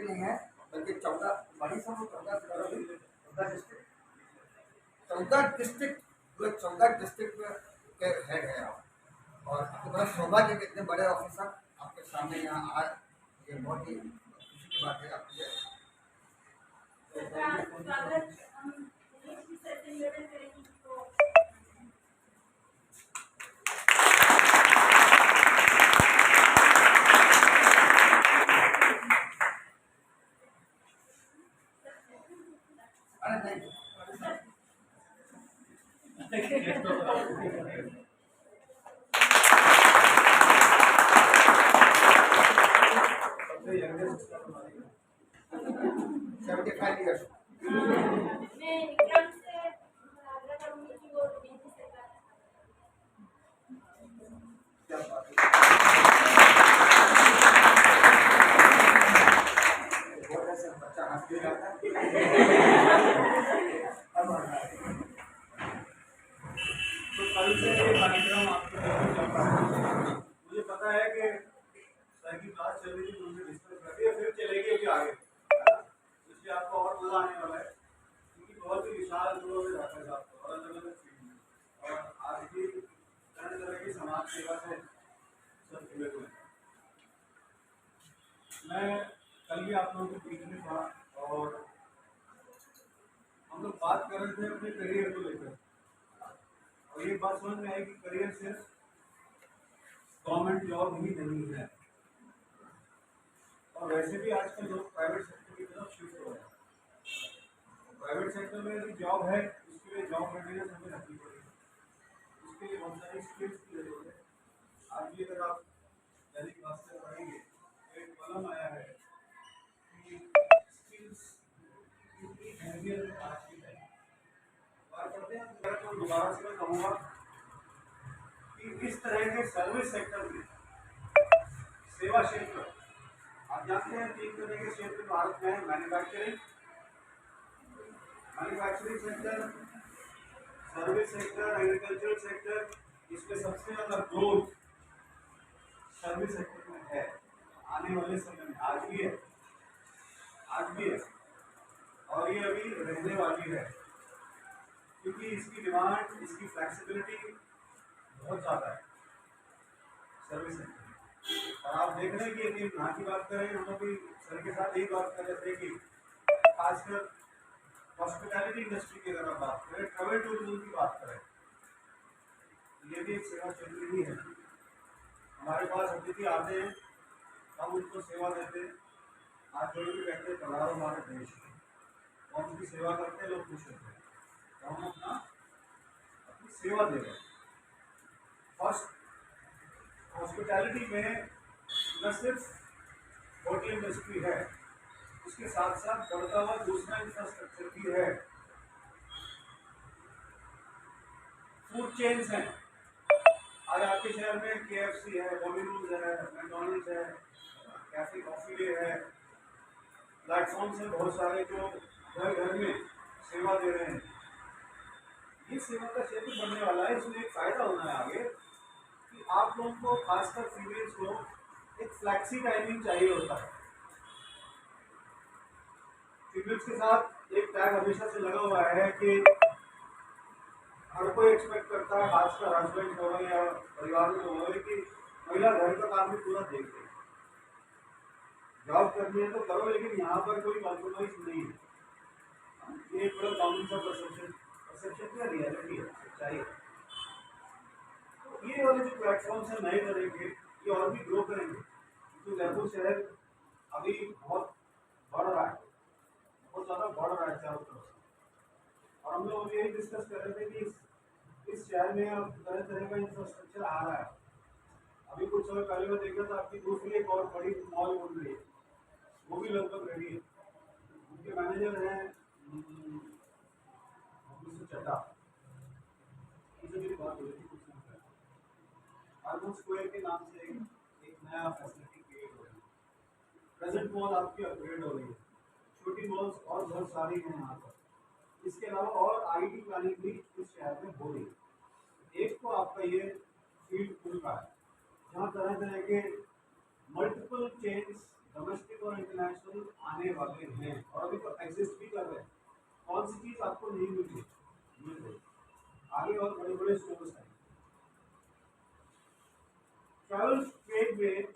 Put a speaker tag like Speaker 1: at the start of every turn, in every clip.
Speaker 1: District नहीं है, बल्कि 14 बड़ी सब 14 डिस्ट्रिक्ट के हेड है आप, और आपके बड़ा सौभाग्य के इतने बड़े ऑफिसर आपके सामने यहाँ आए, ये बहुत ही खुशी की बात है आपके लिए। अरे नहीं, सबसे 75 ईयर्स। क्या बात है, बहुत ऐसे बच्चा हंस भी रहा था। अब आ रहा है।
Speaker 2: तो कल से ये कार्यक्रम आपके चल रहा है। मुझे पता है कि सर की क्लास चल रही थी, उनसे डिस्कस कर रही है, फिर चलेगी अभी आगे, इसलिए आपको और मजा आने वाला है, क्योंकि बहुत ही विशाल अनुभव से रखा है आपको और अलग अलग फील्ड में, और आज भी तरह तरह की समाज सेवा से सब जुड़े हुए हैं। मैं कल भी आप लोगों के बीच में था और हम लोग बात कर रहे थे अपने करियर को लेकर, और ये बात समझ में आई कि करियर सिर्फ गवर्नमेंट जॉब ही नहीं है, और वैसे भी आजकल लोग प्राइवेट सेक्टर की तरफ शिफ्ट हो रहे हैं। प्राइवेट सेक्टर में यदि जॉब है, उसके लिए जॉब रेडीनेस हमें रखनी पड़ेगी, उसके लिए बहुत सारी स्किल्स की जरूरत है। आज भी अगर आप दैनिक भास्कर पढ़ेंगे, एक कलम आया है कि स्किल्स की अहमियत आज की है। बात करते हैं, तो दोबारा से मैं कहूँगा कि इस तरह के सर्विस सेक्टर में, सेवा क्षेत्र, आप जानते हैं 3 तरह के क्षेत्र भारत में है, manufacturing sector, service sector, agricultural sector. इसमें सबसे ज्यादा ग्रोथ सर्विस सेक्टर में है, आने वाले समय में आज भी है, और ये अभी रहने वाली है, क्योंकि इसकी डिमांड, इसकी फ्लेक्सिबिलिटी बहुत ज़्यादा है सर्विस सेक्टर। और आप देख रहे हैं कि यदि यहाँ की बात करें, हम लोग भी सर के साथ यही बात कर रहे थे कि खासकर हॉस्पिटैलिटी इंडस्ट्री की अगर आप बात करें, ट्रैवल टूरिज्म की बात करें, ये भी एक सेवा चल रही है। हमारे पास अतिथि आते हैं, हम उनको सेवा देते हैं, आज जोड़ भी कहते हैं पधारो हमारे देश, और उनकी सेवा करते हैं, लोग खुश होते हैं, तो हम अपनी सेवा दे रहे हैं। फर्स्ट, हॉस्पिटैलिटी में न सिर्फ होटल इंडस्ट्री है, उसके साथ साथ बढ़ता हुआ दूसरा इंफ्रास्ट्रक्चर भी है, फूड चेन्स हैं। आज आपके शहर में KFC है, डोमिनोज है, मैकडॉनल्ड्स है, कैफे कॉफी डे है, प्लेटफॉर्म्स हैं बहुत सारे जो घर घर में सेवा दे रहे हैं। ये सेवा का क्षेत्र बढ़ने वाला है। इसमें एक फायदा होना है आगे कि आप लोगों को, खासकर फीमेल्स को, एक फ्लैक्सी टाइमिंग चाहिए होता है। फीमेल्स के साथ एक टैग हमेशा से लगा हुआ है कि हर कोई एक्सपेक्ट करता है, खासकर हस्बैंड हो या परिवार में हो, कि महिला घर का काम भी पूरा देख ले। जॉब करनी है तो करो, लेकिन यहाँ पर कोई कॉम्प्रोमाइज नहीं है। ये एक बड़ा कॉमन सा परसेप्शन क्या रियलिटी है, सच्चाई है। तो ये वाले जो प्लेटफॉर्म्स हैं नए तरह के, ये और भी ग्रो करेंगे, क्योंकि जयपुर शहर अभी बहुत बढ़ रहा है, बहुत ज़्यादा बढ़ रहा है चारों तरफ से। और हम लोग अभी यही डिस्कस कर रहे थे कि इस शहर में अब तरह तरह का इंफ्रास्ट्रक्चर आ रहा है। अभी कुछ समय पहले मैं देखा था, आपकी दूसरी एक और बड़ी मॉल बन रही है, वो भी लगभग रेडी है। उनके मैनेजर हैं चड्डा, उनसे मेरी बात हो रही थी कुछ समय पहले। अर्बन स्क्वायर के नाम से एक नया फैसिलिटी क्रिएट हो रही है। प्रेजेंट मॉल आपकी अपग्रेड हो रही है, छोटी मॉल्स और बहुत सारी हैं यहाँ पर। इसके अलावा और IT प्लानिंग भी इस शहर में हो रही है। एक तो आपका ये फील्ड खुल रहा है, जहाँ तरह तरह के मल्टीपल चेन्स डोमेस्टिक और इंटरनेशनल आने वाले हैं और अभी तो एग्जिस्ट भी कर रहे हैं। कौन सी चीज़ आपको नहीं मिली, मिल रही, आगे और बड़े बड़े स्टोर्स हैं। ट्रैवल ट्रेड में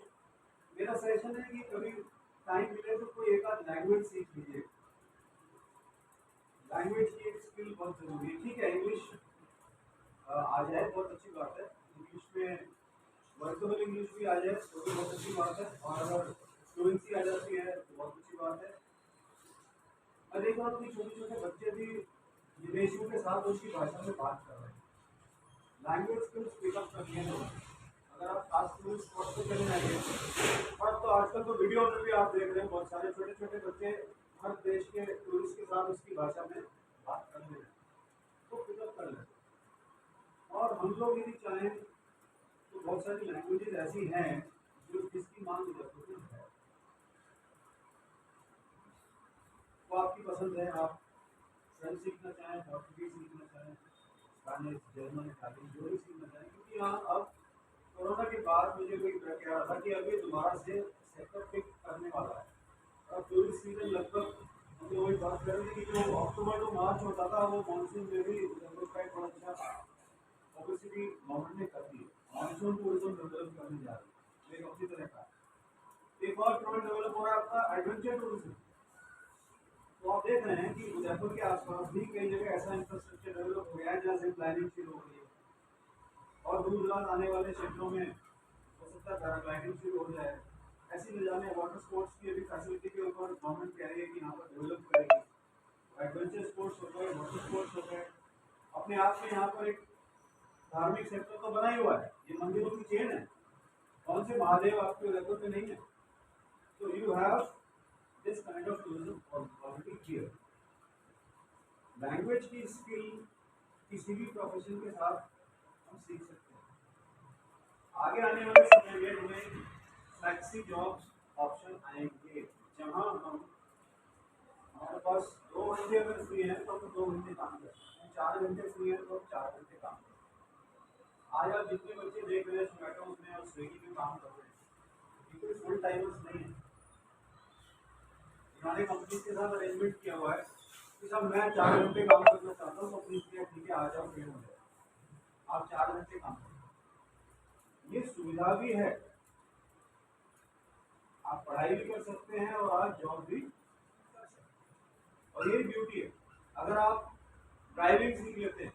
Speaker 2: मेरा सजेशन है कि कभी टाइम मिले तो कोई एक आध लैंग्वेज सीख लीजिए। लैंग्वेज की एक स्किल बहुत जरूरी है। ठीक है, इंग्लिश आ जाए बहुत अच्छी बात है, इंग्लिश में वर्केबल इंग्लिश भी आ जाए तो भी बहुत अच्छी बात है, और अगर फ्लुएंसी आ जाती है तो बहुत अच्छी बात है। मैं देख रहा हूँ कि छोटे छोटे बच्चे भी विदेशियों के साथ उसकी भाषा में बात कर रहे हैं। लैंग्वेज स्किल्स पिकअप करनी है। अगर आप खास टूरिस्ट स्पॉट पे चले जाएंगे, और तो आजकल तो वीडियो में भी आप देख रहे हैं बहुत सारे छोटे छोटे बच्चे हर देश के टूरिस्ट के साथ उसकी भाषा में बात कर रहे हैं, तो पिकअप कर लें। और हम लोग यदि चाहें तो बहुत सारी लैंग्वेजेस ऐसी हैं जो जिसकी मांग उधर है, वो आपकी पसंद है। आप फ्रेंच सीखना चाहें, पोर्तुगीज सीखना चाहें, स्पेनिश, जर्मन, इटालियन, जो भी सीखना चाहें, क्योंकि यहाँ अब कोरोना के बाद मुझे कोई कह रहा था कि अभी दोबारा से सेक्टर पिक करने वाला है। अब टूरिस्ट सीजन लगभग हम लोग वही बात कर रहे थे कि जो अक्टूबर टू मार्च होता था वो मानसून में भी डेवलप का एक बड़ा अच्छा पब्लिसिटी गवर्नमेंट ने कर दी है। मानसून टूरिज्म डेवलप करने जा रही है एक अपनी तरह का। एक और ट्रेंड डेवलप हो रहा है आपका एडवेंचर टूरिज्म। तो आप देख रहे हैं कि उदयपुर के आसपास भी कई जगह ऐसा इंफ्रास्ट्रक्चर डेवलप हो गया है जहाँ से प्लानिंग शुरू हो गई है, और दूर दराज आने वाले क्षेत्रों में हो सकता है पैराग्लाइडिंग शुरू हो जाए। ऐसी न जाने वाटर स्पोर्ट्स की अभी फैसिलिटी के ऊपर गवर्नमेंट कह रही है कि यहाँ पर डेवलप करेगी। एडवेंचर स्पोर्ट्स हो गए, वाटर स्पोर्ट्स हो गए, अपने आप में यहाँ पर एक धार्मिक सेक्टर तो बना ही हुआ है। ये मंदिरों की चेन है, कौन से महादेव आपके उदयपुर में नहीं है। तो you have this kind of tourism already here. Language की स्किल किसी भी प्रोफेशन के साथ हम सीख सकते हैं। आगे आने वाले समय में हमें फ्लेक्सी जॉब्स ऑप्शन आएंगे, जहां हम हमारे पास 2 घंटे अगर फ्री है तो हम 2 घंटे काम करते हैं, 4 घंटे फ्री है तो हम 4 घंटे काम करते हैं। आज आप जितने बच्चे देख रहे हैं जोमेटो में और स्विगी में काम कर रहे हैं, ये कोई फुल टाइमर्स नहीं है। इन्होंने कंपनी के साथ अरेंजमेंट किया हुआ है कि सब मैं 4 घंटे काम करना चाहता हूँ, कंपनी से ठीक है आ जाओ, फ्री हो जाए, आप 4 घंटे काम करें। ये सुविधा भी है, आप पढ़ाई भी कर सकते हैं और आज जॉब भी कर सकते हैं। और ये ब्यूटी है, अगर आप ड्राइविंग सीख लेते हैं,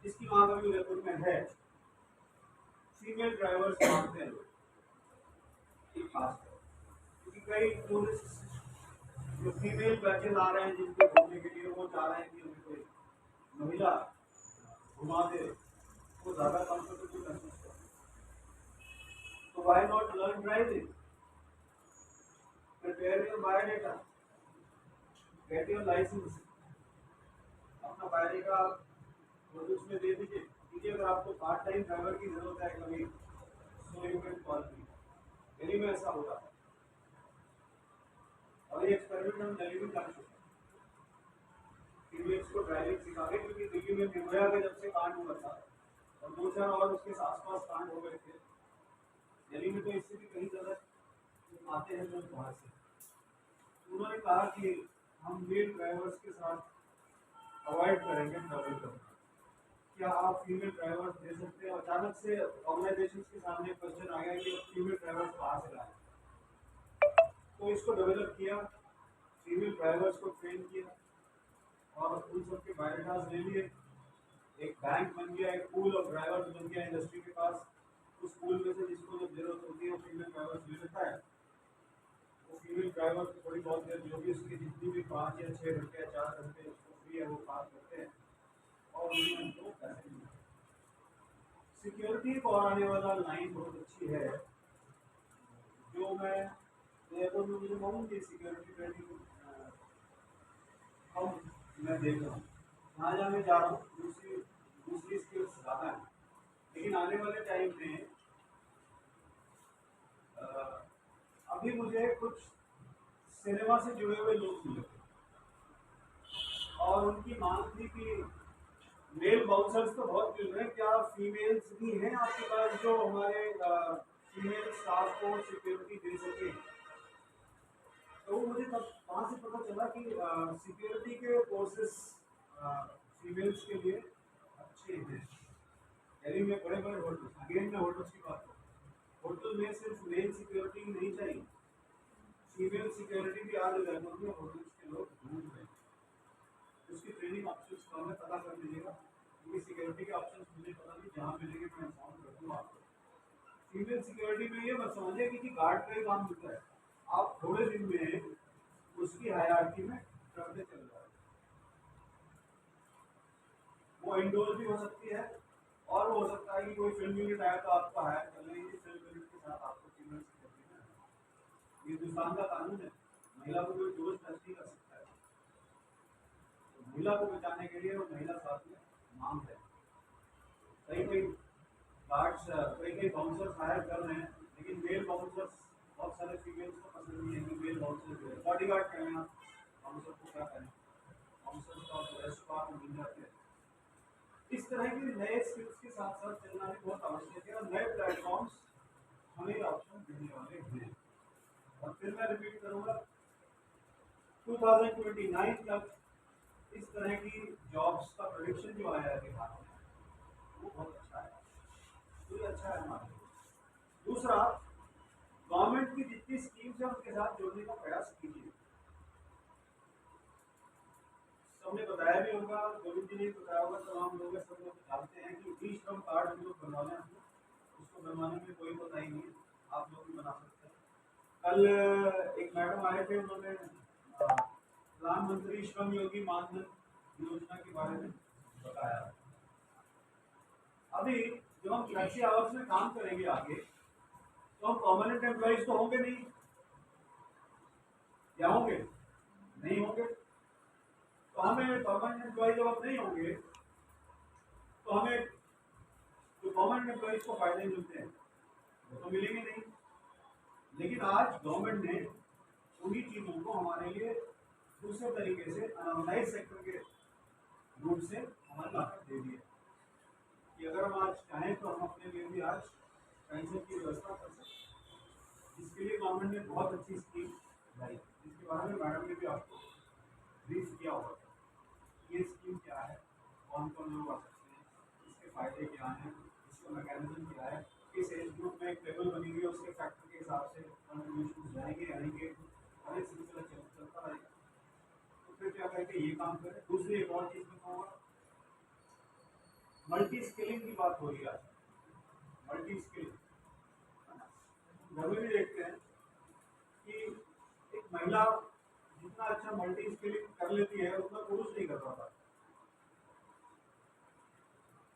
Speaker 2: जिसकी मांग अभी उदयपुर में है, फीमेल ड्राइवर्स मांगते हैं लोग खासकर, क्योंकि कई टूरिस्ट जो फीमेल बैचेज आ रहे हैं जिनको घूमने के लिए, वो चाह रहे हैं कि उन्हें कोई महिला घुमा दे, वो ज़्यादा कंफर्टेबल महसूस करते हैं। तो why not learn driving, prepare your biodata, get your licence, अपना बायोडेटा प्रोजेक्ट्स में दे दीजिए। क्योंकि अगर आपको पार्ट टाइम ड्राइवर की जरूरत है कभी, सो यू कैन कॉल मी। दिल्ली में ऐसा होता है, और ये एक्सपेरिमेंट हम दिल्ली में कर चुके हैं, फीमेल्स को ड्राइविंग सिखा के, क्योंकि दिल्ली में निर्भया का जब से कांड हुआ था और 2-4 और उसके आसपास कांड हो गए थे, दिल्ली में तो इससे भी कहीं ज़्यादा आते हैं लोग बाहर से। उन्होंने कहा कि हम मेल ड्राइवर्स के साथ अवॉइड करेंगे ट्रैवल करना, क्या आप फीमेल ड्राइवर्स दे सकते हैं। अचानक से ऑर्गेनाइजेशन के सामने क्वेश्चन आ गया कि फीमेल ड्राइवर्स कहाँ से लाएं, तो इसको डेवलप किया, फीमेल ड्राइवर्स को ट्रेन किया और उन सबके बायोडाटास ले लिए। एक बैंक बन गया, एक पूल ऑफ ड्राइवर्स बन गया इंडस्ट्री के पास। उस पूल में से जिसको जब जरूरत होती है वो फीमेल ड्राइवर्स ले लेता है। वो फीमेल ड्राइवर थोड़ी बहुत देर जो भी उसकी जितनी भी 5 या 6 घंटे या 4 घंटे उसको फ्री है वो काम करते हैं और उन्हें उनको पैसे मिलते हैं। सिक्योरिटी को आने वाला लाइन बहुत अच्छी है, जो मैं उदयपुर में मुझे मालूम कि सिक्योरिटी ट्रेनिंग हम मैं देख रहा हूँ, जहाँ जहाँ मैं जा रहा हूँ दूसरी स्किल्स ज़्यादा है। लेकिन आने वाले टाइम में अभी मुझे कुछ सिनेमा से जुड़े हुए लोग मिले थे और उनकी मांग थी कि मेल बाउंसर्स तो बहुत मिल रहे हैं, क्या फीमेल्स भी हैं आपके पास जो हमारे फीमेल स्टाफ को सिक्योरिटी दे सके। तो मुझे तब वहाँ से पता चला कि सिक्योरिटी के कोर्सेस फीमेल्स के लिए अच्छे हैं। दिल्ली में बड़े बड़े होटल, अगेन मैं होटल्स की बात करूँ, होटल में सिर्फ मेल सिक्योरिटी नहीं चाहिए, फीमेल सिक्योरिटी भी आज जयपुर में होटल्स के लोग ढूंढ रहे हैं। उसकी ट्रेनिंग ऑप्शंस को हमें पता कर लीजिएगा, क्योंकि सिक्योरिटी के ऑप्शंस मुझे पता नहीं, जहाँ मिलेंगे मैं इन्फॉर्म कर दूँगा आपको। फीमेल सिक्योरिटी में ये मत समझिए कि गार्ड का ही काम मिलता है, आप थोड़े दिन में उसकी हायरार्की में करते चल रहे हैं। वो इंडोर भी हो सकती है, और वो हो सकता है कि कोई फिल्म यूनिट आया तो आपको हायर कर लेंगे, फिल्म यूनिट के साथ आपको फीमेल सिक्योरिटी में। ये हिंदुस्तान का कानून है, महिला को कोई दोष नष्ट नहीं कर सकता है। तो महिला को बचाने के लिए वो महिला साथ में मांग है। कई कई गार्ड्स, कई कई बाउंसर्स हायर कर रहे हैं, लेकिन मेल बाउंसर्स बहुत सारे फीमेल्स को पसंद नहीं है कि मेल बाउंसर जो है बॉडी गार्ड कहें आप, बाउंसर को क्या कहें, बाउंसर्स का रेस्ट पार्ट मिल जाते हैं। इस तरह के नए स्किल्स के साथ साथ चलना भी बहुत आवश्यक है, और नए प्लेटफॉर्म्स हमें ऑप्शन देने वाले हैं। और फिर मैं रिपीट करूंगा, 2029 तक इस तरह की जॉब्स का प्रोडिक्शन जो आया है बिहार में, वो बहुत अच्छा है, तो ये अच्छा है हमारे लिए। दूसरा, गवर्नमेंट की जितनी स्कीम्स है उनके साथ जोड़ने का प्रयास कीजिए। सबने बताया भी होगा, गोविंद जी ने बताया होगा, तमाम लोग सब लोग जानते हैं कि ई श्रम कार्ड हम लोग बनवाने हैं, उसको बनवाने में कोई बताई नहीं है, आप लोग भी बना सकते हैं। कल एक मैडम आए थे, उन्होंने प्रधानमंत्री श्रम योगी मानधन योजना के बारे में बताया। अभी जब हम फ्लेक्सी आवर्स में काम करेंगे आगे, तो हम परमानेंट एम्प्लॉइज तो होंगे नहीं, या होंगे? नहीं होंगे। तो हमें परमानेंट एम्प्लॉय जब अब नहीं होंगे, तो हमें जो परमानेंट एम्प्लॉइज को फायदे मिलते हैं वो तो मिलेंगे नहीं। लेकिन आज गवर्नमेंट ने उन्हीं चीज़ों को हमारे लिए दूसरे तरीके से अनऑर्गेनाइज सेक्टर के रूप से हमारे लाकर दे दिया कि अगर हम आज चाहें तो हम अपने लिए भी आज पेंशन की व्यवस्था कर सकते हैं, जिसके लिए गवर्नमेंट ने बहुत अच्छी स्कीम लाई, जिसके बारे में मैडम ने भी आपको ब्रीफ किया हुआ था। ये स्कीम क्या है, कौन कौन लोग आ सकते हैं, इसके फायदे क्या हैं, इसका मैकेनिज्म क्या है, किस एज ग्रुप में एक टेबल बनी हुई है, उसके फैक्टर के हिसाब से कंट्रीब्यूशन जाएंगे आएंगे, और एक सिलसिला चलता रहेगा। तो फिर क्या करके ये काम करें। दूसरी एक और चीज़ बताऊँगा, मल्टी स्किलिंग की बात हो रही है आज, मल्टी स्किलिंग। घर में भी देखते हैं कि एक महिला जितना अच्छा मल्टी स्किलिंग कर लेती है उतना पुरुष नहीं कर पाता।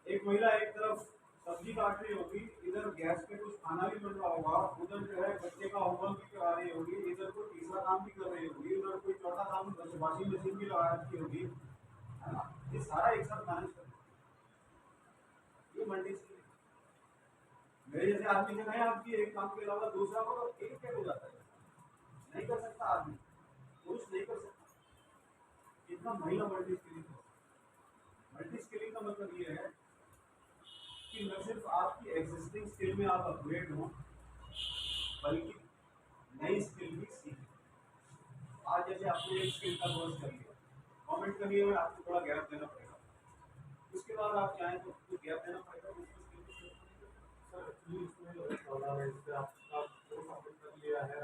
Speaker 2: एक महिला एक तरफ सब्जी काट रही होगी, इधर गैस पे कुछ खाना भी बन रहा होगा, उधर जो है बच्चे का होमवर्क भी करा रही होगी, इधर कोई तीसरा काम भी कर रही होगी, उधर कोई चौथा काम वॉशिंग मशीन भी लगा रखी होगी, है ना। ये सारा एक साथ मैनेज कर, ये मल्टी स्किलिंग। मेरे जैसे आदमी से कहें आपकी एक काम के अलावा दूसरा को, तो एक हो जाता है, नहीं कर सकता आदमी, पुरुष नहीं कर सकता। इतना महिला मल्टी स्किलिंग है। मल्टी स्किलिंग का मतलब ये है कि न सिर्फ आपकी एग्जिस्टिंग स्किल में आप अपग्रेड हो, बल्कि नई स्किल भी सीखें। आज जैसे आपने एक स्किल का कोर्स कर लिया, गवर्नमेंट के लिए में आपको थोड़ा गैप देना पड़ेगा, उसके बाद आप चाहें तो कुछ गैप देना पड़ेगा, उसमें स्किल
Speaker 3: सर एक्चुअली इसमें प्रॉब्लम है, जैसे आपका कोर्स आपने कर लिया है,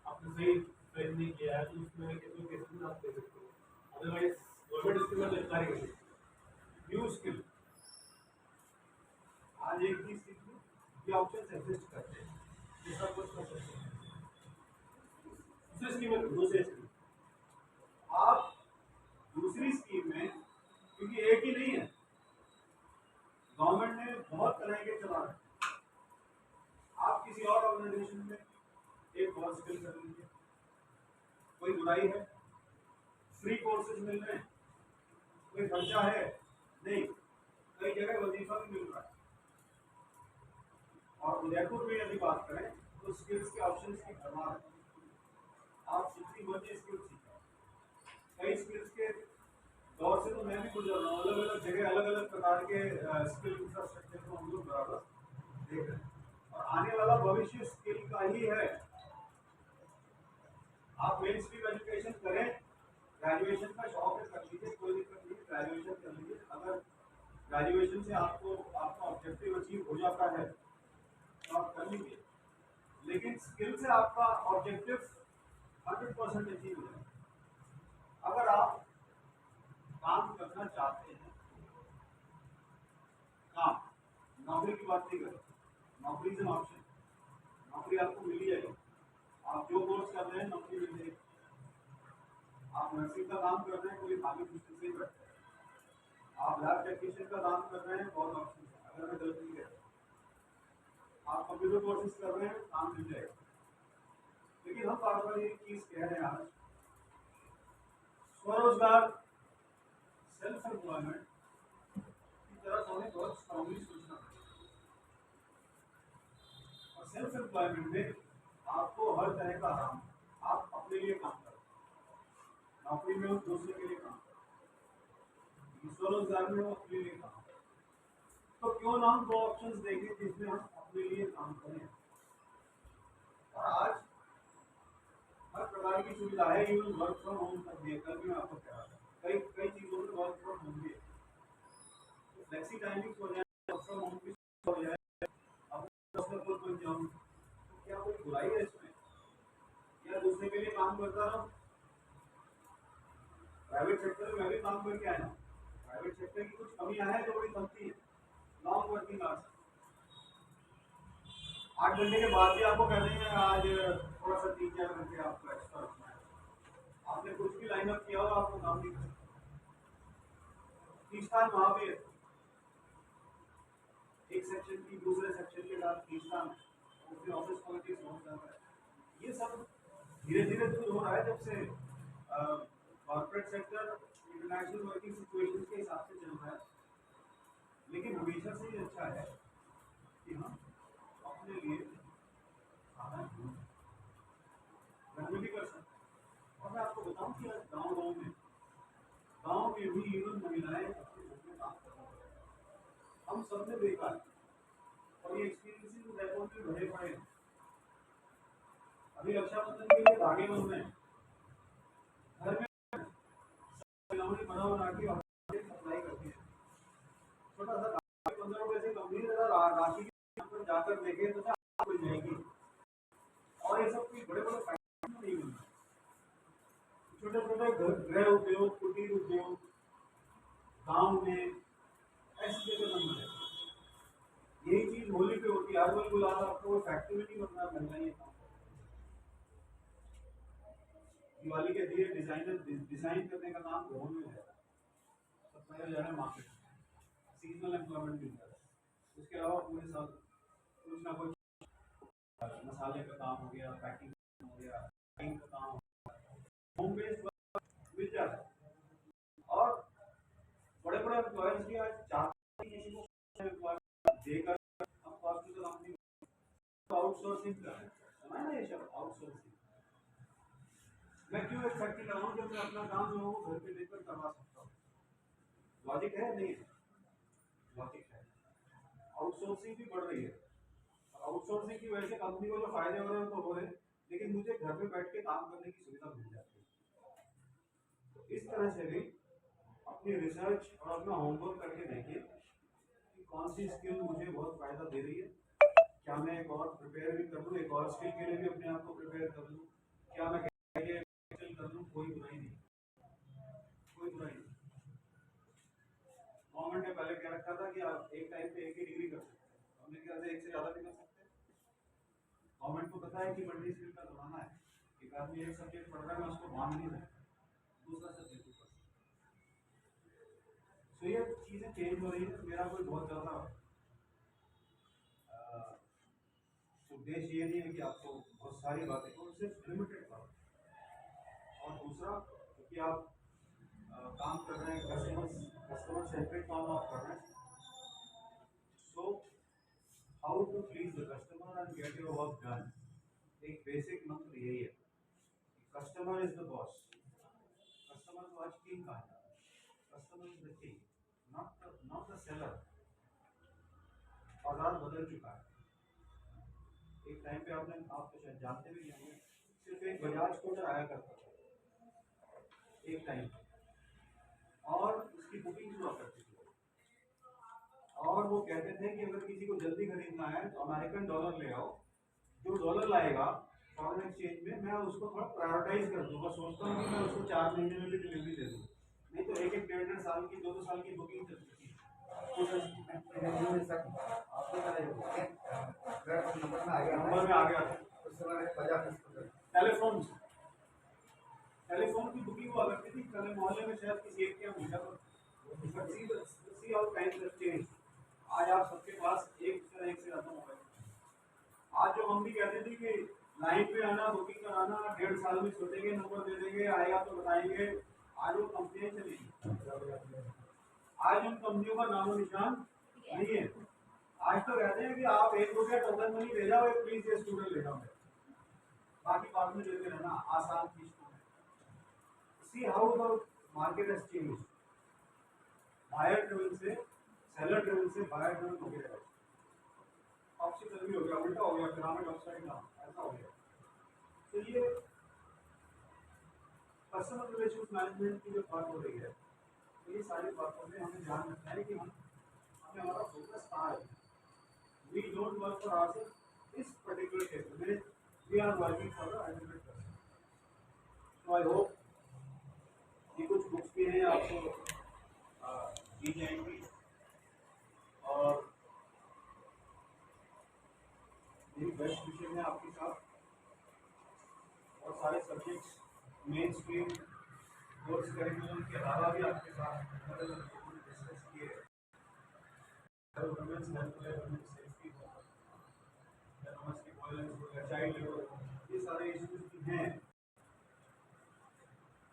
Speaker 3: आपने सही ट्रेन नहीं किया है, तो उसमें एजुकेशन आप दे सकते हो, अदरवाइज गवर्नमेंट इसके बाद अप्लाई कर सकती है।
Speaker 2: न्यू स्किल, आज एक चीज सीख लो, ये ऑप्शन एग्जिस्ट करते हैं, दूसरा कुछ कर सकते हैं। दूसरी स्कीम है, दूसरी स्कीम आप दूसरी स्कीम में, क्योंकि एक ही नहीं है, गवर्नमेंट ने बहुत तरह के चला रहे, आप किसी और ऑर्गेनाइजेशन में एक और स्किल कर लीजिए, कोई बुराई है, फ्री कोर्सेज मिल रहे हैं, कोई खर्चा है नहीं, कई जगह वजीफा भी मिल रहा है। और उदयपुर में यदि बात करें तो स्किल्स के ऑप्शंस की भरमार है, आप जितनी मर्जी स्किल सीखें। कई स्किल्स के दौर से तो मैं भी गुजर रहा हूँ, अलग अलग जगह अलग अलग प्रकार के स्किल इंफ्रास्ट्रक्चर को हम लोग बराबर देख रहे हैं, और आने वाला भविष्य स्किल का ही है। आप मेन स्ट्रीम एजुकेशन करें, ग्रेजुएशन का शौक है कर लीजिए, कोई दिक्कत नहीं, ग्रेजुएशन कर लीजिए। अगर ग्रेजुएशन से आपको आपका ऑब्जेक्टिव अचीव हो जाता है तो आप कर लीजिए, लेकिन स्किल से आपका ऑब्जेक्टिव 100% अचीव हो जाए। अगर आप काम करना चाहते हैं, काम, नौकरी की बात नहीं कर रहे, नौकरी से ऑप्शन, नौकरी आपको मिल ही जाएगी। आप जो कोर्स कर रहे हैं नौकरी मिल जाएगी। आप नर्सिंग का काम कर रहे हैं, कोई खाली मुश्किल से ही बैठता है। आप लैब टेक्नीशियन का काम कर रहे हैं, बहुत ऑप्शन है, अगर मैं गलत नहीं कहता। आप कंप्यूटर कोर्सेज कर रहे हैं, काम मिल जाएगा। लेकिन हम बार बार एक चीज कह रहे हैं आज, स्वरोजगार, सेल्फ एम्प्लॉयमेंट की तरफ हमें बहुत स्ट्रांगली सोचना पड़ेगा। और सेल्फ एम्प्लॉयमेंट में आपको हर तरह का काम, आप अपने लिए काम करो, नौकरी में हो दूसरे के लिए काम करो, स्वरोजगार में हो अपने लिए काम करो। तो क्यों ना हम दो ऑप्शंस देखें जिसमें हम अपने लिए काम करें। और आज हर प्रकार की सुविधा है, इवन वर्क फ्रॉम होम तक भी है। कल भी मैं आपको कह रहा था कई कई चीज़ों में वर्क फ्रॉम होम भी है, तो फ्लेक्सी टाइमिंग्स हो जाए, वर्क फ्रॉम होम भी हो जाए, अपने पर बन जाऊँ, तो क्या कोई बुराई है इसमें? या दूसरे के लिए काम करता रहो। प्राइवेट सेक्टर में मैं भी काम करके आया हूँ, प्राइवेट सेक्टर की कुछ कमियां हैं जो बड़ी बनती है। लॉन्ग वर्किंग आवर्स, 8 घंटे के बाद भी आपको कह देंगे आज थोड़ा सा 3-4 घंटे आपको एक्स्ट्रा रखना है। आपने कुछ भी लाइन अप किया हो, आपको काम नहीं करना। खींचतान वहाँ भी है, एक सेक्शन की दूसरे सेक्शन के साथ खींचतान, उसमें ऑफिस पॉलिटिक्स बहुत ज़्यादा है। ये सब धीरे धीरे दूर हो रहा है जब से corporate sector international working situation के हिसाब से चल रहा है। लेकिन हमेशा से ये अच्छा है कि हम अपने लिए खाना घर में भी कर सकते हैं। और मैं आपको बताऊं कि आज गाँव में भी इवन महिलाएं अपने घर में काम कर रही हैं। हम सबने देखा है और ये एक्सपीरियंसेस रिकॉर्ड में भरे पड़े हैं। अभी रक्षाबंधन के लिए धागे बन रहे हैं, घर में महिलाओं ने बना के सप्लाई करती है। छोटा सा 15 रुपए से कंपनी राशि की जाकर देखे तो मिल जाएगी। और ये सब कोई बड़े बड़े फैक्ट्री नहीं मिल रहा, छोटे छोटे गृह उद्योग, कुटीर उद्योग गांव में ऐसी जगह बन रहे। यही चीज होली पे होती है, हर कोई बुला रहा, आपको फैक्ट्री में नहीं बनना, महंगा ही काम। दिवाली के दिए डिजाइन करने का काम घरों में है, सब पहले जा रहे हैं मार्केट में, सीजनल एम्प्लॉयमेंट मिल रहा है। उसके अलावा पूरे साल कुछ ना कुछ मसाले का काम हो गया, पैकिंग हो गया, पैकिंग का काम हो गया, होम बेस्ड मिल जाता है। और बड़े बड़े एम्प्लॉयर्स भी आज चाहते हैं किसी को एम्प्लॉयमेंट देकर हम cost to the company outsourcing कर रहे हैं। सुना है ना ये शब्द आउटसोर्सिंग? मैं क्यों एक फैक्ट्री लगाऊं जब मैं अपना काम लोगों को घर पे लेकर करवा सकता हूँ? लॉजिक है नहीं है? लॉजिक है। आउटसोर्सिंग भी बढ़ रही है, आउटसोर्सिंग की वजह से कंपनी को जो फायदे हो रहे हैं तो हो रहे हैं, लेकिन मुझे घर पे बैठ के काम करने की सुविधा मिल जाती है। तो इस तरह से भी अपनी रिसर्च और अपना होमवर्क करके देखिए कि कौन सी स्किल मुझे बहुत फायदा दे रही है। क्या मैं एक और प्रिपेयर भी कर लूँ, एक और स्किल के लिए भी अपने आप को प्रिपेयर कर लूँ? क्या मैं कर लूँ? कोई बुराई नहीं, कोई बुराई नहीं। गवर्नमेंट ने पहले क्या रखा था कि आप एक टाइम पे एक ही डिग्री कर सकते हैं, हमने क्या एक से ज़्यादा भी कर सकते हैं। गवर्नमेंट को पता है कि मल्टी स्किल का जमाना है, एक आदमी एक सब्जेक्ट पढ़ रहा है, मैं उसको बांध नहीं सकता दूसरा सब्जेक्ट ऊपर। तो ये चीज़ें चेंज हो रही है। मेरा कोई बहुत ज़्यादा उद्देश्य ये नहीं है कि आपको बहुत सारी बातें को, सिर्फ लिमिटेड बात। और दूसरा क्योंकि आप काम कर रहे हैं, कस्टमर सेंट्रिक काम आप कर रहे हैं, so how to please the customer and get your work done. एक बेसिक मंत्र यही है, customer is the boss. Customer को आज किंग कहा जाता है, customer is the king, not the seller. बाजार बदल चुका है। एक टाइम पे आप तो शायद जानते भी नहीं होंगे, सिर्फ एक बजाज स्कूटर आया करता था एक टाइम, और उसकी बुकिंग हुआ करती थी, और वो कहते थे कि अगर किसी को जल्दी खरीदना है तो अमेरिकन डॉलर ले आओ, जो डॉलर लाएगा फॉरेन एक्सचेंज में मैं उसको थोड़ा प्रायोरिटाइज कर दूंगा, सोचता हूँ कि मैं उसको 4 महीने में भी डिलीवरी दे दूँ, नहीं तो एक 1.5 साल की 2 साल की बुकिंग चलती थी।
Speaker 1: तो सर आपको नंबर में आ गया
Speaker 2: नंबर में आ गया था
Speaker 1: उस समय मैंने बजाज स्कूटर
Speaker 2: टेलीफोन की बुकिंग हुआ करती थी, कल मोहल्ले में शायद किसी एक के यहाँ मिला था। See how times have changed. आज आप सबके पास एक से ज़्यादा मोबाइल। आज जो हम भी कहते थे कि लाइन पे आना, बुकिंग कराना, 1.5 साल में सोचेंगे, नंबर दे देंगे, आएगा तो बताएंगे, आज वो कंपनियां चलेगी। आज उन कंपनियों का नामो निशान नहीं है। आज तो कहते हैं कि आप 1 रुपया टोकन मनी भेजा हो, प्लीज ये स्टूडेंट ले जाओ, बाकी बाद में देते रहना आसान किस्तों में। See how the market has changed. Buyer driven से सेलर ड्रिवन से बायर ड्रिवन हो गया, ऑप्शन भी हो गया, उल्टा हो गया, पिरामिड अपसाइड डाउन ऐसा हो गया। तो ये कस्टमर रिलेशंस मैनेजमेंट की जो बात हो रही है, तो ये सारी बातों में हमें ध्यान रखना है कि हमें हमारा फोकस कहाँ है। We don't work for ourself इस पर्टिकुलर क्षेत्र में, we are working for the ultimate customer. तो आई होप ये कुछ बुक्स भी हैं आपको दी जाएंगी, और मेरी बेस्ट विषय है आपके साथ। और सारे subjects main stream course curriculum के अलावा भी आपके साथ डिस्कस किए, चाइल्ड लेबर, ये सारे इश्यूज हैं,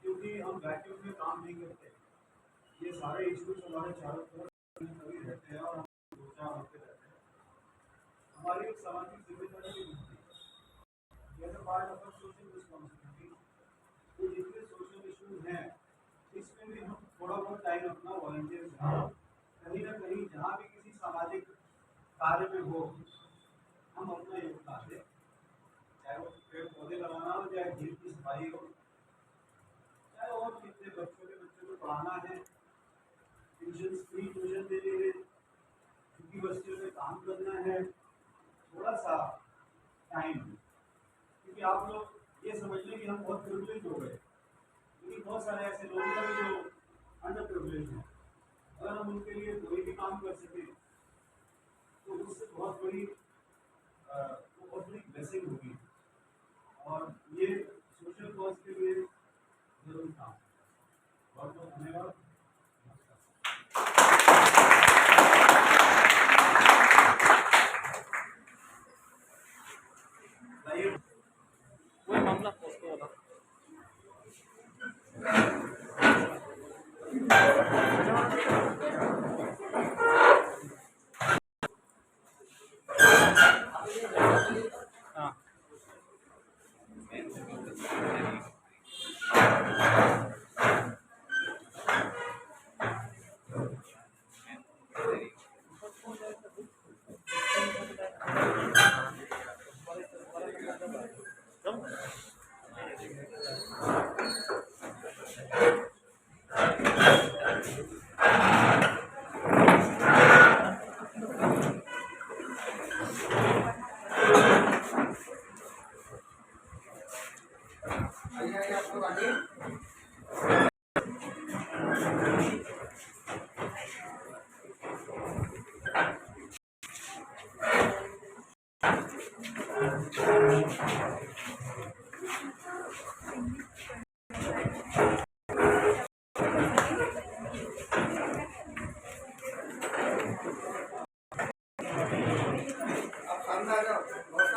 Speaker 2: क्योंकि हम वैक्यूम में काम नहीं करते। ये सारे इश्यूज हमारे चारों तरफ कभी रहते हैं और हम दो चार होते रहते हैं। हमारी एक सामाजिक जिम्मेदारी भी बनती है, जैसे पार्ट ऑफ सोशल रिस्पॉन्सिबिलिटी। तो जितने सोशल इश्यूज हैं इसमें भी हम थोड़ा बहुत टाइम अपना वॉलंटियर कहीं ना कहीं जहाँ भी किसी सामाजिक कार्य में हो, हम अपना योगदान दें, चाहे वो पेड़ पौधे लगाना हो, चाहे झील की सफाई हो, चाहे और कितने बच्चों को पढ़ाना है, ट्यूशन फ्री ट्यूशन देने हैं, यूनिवर्सिटियों में काम करना है, थोड़ा सा टाइम। क्योंकि आप लोग ये समझ लें कि हम बहुत प्रिविलेज हो गए, क्योंकि बहुत सारे ऐसे लोग हैं जो अंडर प्रिविलेज हैं। अगर हम उनके लिए कोई भी काम कर सकें तो उससे बहुत बड़ी ब्लेसिंग होगी, और ये सोशल कॉज के लिए जरूर काम। बहुत बहुत धन्यवाद।
Speaker 4: कोई मामला पोस्ट होगा। हाँ
Speaker 1: आइए आप लोग आइए। आप सामने आ जाओ। बहुत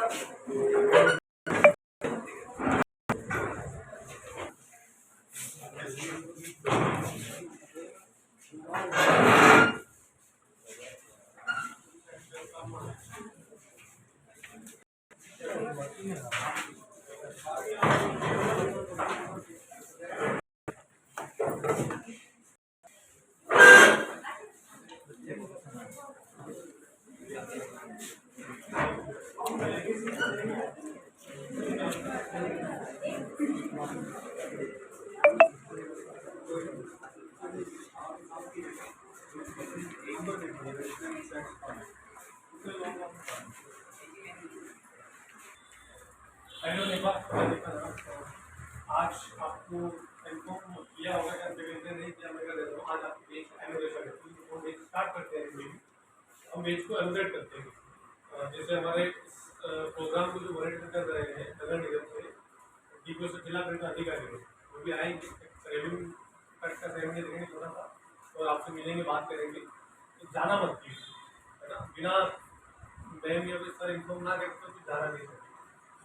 Speaker 3: आज आपको इन्फॉर्म किया होगा कि जगह नहीं किया, मैं कर देता हूँ। आज आपकी बेच एनोवेशन है, तो हम बेच स्टार्ट करते हैं। maybe हम बेच को एनोवेट करते हैं। जैसे हमारे इस प्रोग्राम को जो मॉनिटर कर रहे हैं नगर निगम से, डीपीओ से जिला परिषद अधिकारी है, वो भी आएंगे, रेवेन्यू कट का देंगे थोड़ा सा, और आपसे मिलेंगे, बात करेंगे। तो जाना मत कीजिए, है ना, बिना मैम या फिर सर इन्फॉर्म ना करते तो जाना नहीं चाहिए।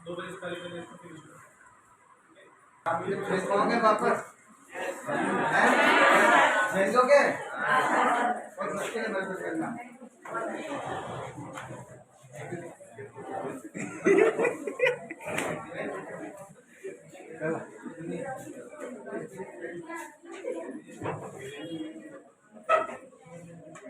Speaker 3: 2 बजे से पहले इसको फिनिश करो।
Speaker 1: आप मुझे भेज पाओगे वापस? हैं? भेज दोगे? बहुत मुश्किल है मेरे को करना। चलो।